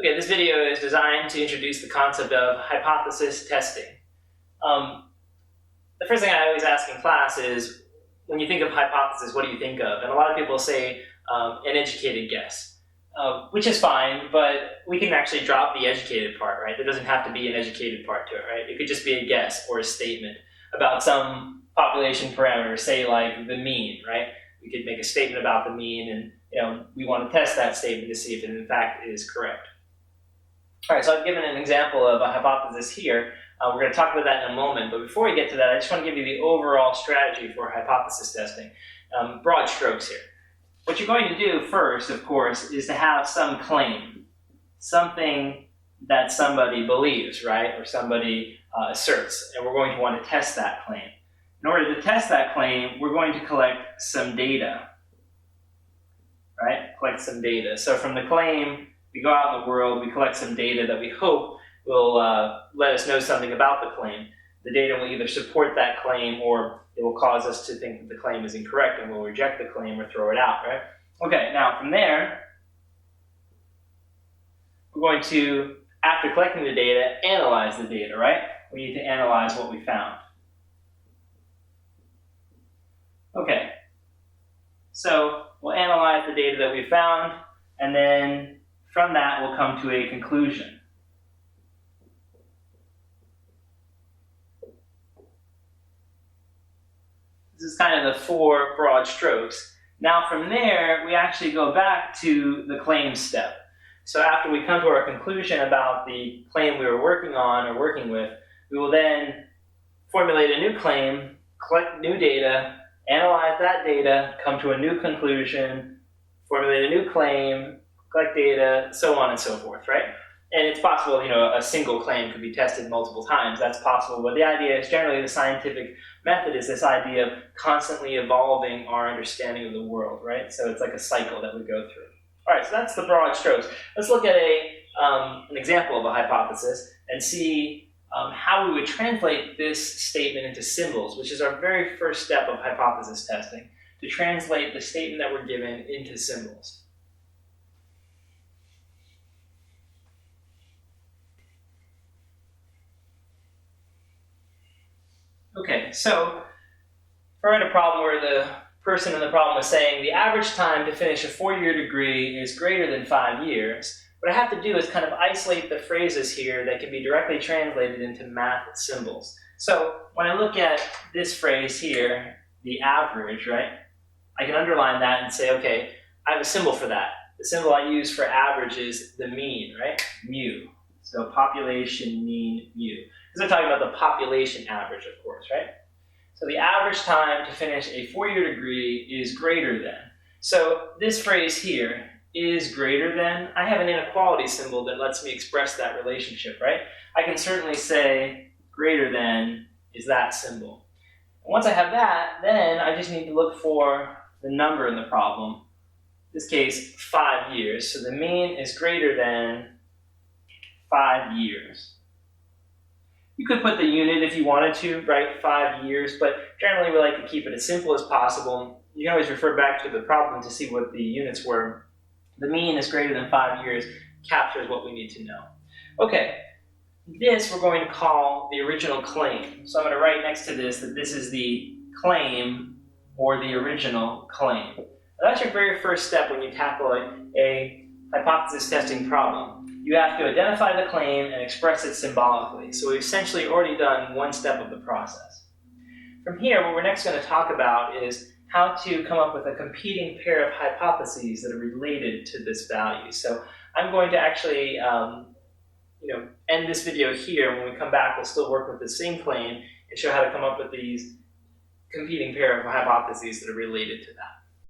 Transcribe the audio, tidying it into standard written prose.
Okay, this video is designed to introduce the concept of hypothesis testing. The first thing I always ask in class is, when you think of hypothesis, what do you think of? And a lot of people say an educated guess, which is fine, but we can actually drop the educated part, right? There doesn't have to be an educated part to it, right? It could just be a guess or a statement about some population parameter, say like the mean, right? We could make a statement about the mean, and we want to test that statement to see if it in fact is correct. All right, so I've given an example of a hypothesis here. We're going to talk about that in a moment, but before we get to that, I just want to give you the overall strategy for hypothesis testing. Broad strokes here. What you're going to do first, of course, is to have some claim, something that somebody believes, right, or somebody asserts, and we're going to want to test that claim. In order to test that claim, we're going to collect some data, right? Collect some data. So from the claim, we go out in the world, we collect some data that we hope will let us know something about the claim. The data will either support that claim or it will cause us to think that the claim is incorrect and we'll reject the claim or throw it out, right? Okay, now from there, we're going to, after collecting the data, analyze the data, right? We need to analyze what we found. Okay, so we'll analyze the data that we found, and then from that we'll come to a conclusion. This is kind of the four broad strokes. Now from there, we actually go back to the claim step. So after we come to our conclusion about the claim we were working on or working with, we will then formulate a new claim, collect new data, analyze that data, come to a new conclusion, formulate a new claim, collect data, so on and so forth, right? And it's possible, a single claim could be tested multiple times. That's possible, but the idea is generally the scientific method is this idea of constantly evolving our understanding of the world, right? So it's like a cycle that we go through. All right, so that's the broad strokes. Let's look at an example of a hypothesis and see how we would translate this statement into symbols, which is our very first step of hypothesis testing, to translate the statement that we're given into symbols. Okay, so if we're in a problem where the person in the problem is saying the average time to finish a 4-year degree is greater than 5 years, what I have to do is kind of isolate the phrases here that can be directly translated into math symbols. So when I look at this phrase here, the average, right, I can underline that and say, okay, I have a symbol for that. The symbol I use for average is the mean, right, mu. So population mean mu. Because we're talking about the population average, of course, right? So the average time to finish a 4-year degree is greater than. So this phrase here, is greater than, I have an inequality symbol that lets me express that relationship, right? I can certainly say greater than is that symbol. And once I have that, then I just need to look for the number in the problem. In this case, 5 years. So the mean is greater than 5 years. You could put the unit if you wanted to, right? 5 years, but generally we like to keep it as simple as possible. You can always refer back to the problem to see what the units were. The mean is greater than 5 years captures what we need to know. Okay, this we're going to call the original claim. So I'm going to write next to this that this is the claim or the original claim. Now that's your very first step when you tackle a hypothesis testing problem. You have to identify the claim and express it symbolically. So we've essentially already done one step of the process. From here, what we're next going to talk about is how to come up with a competing pair of hypotheses that are related to this value. So I'm going to actually end this video here. When we come back, we'll still work with the same claim and show how to come up with these competing pair of hypotheses that are related to that.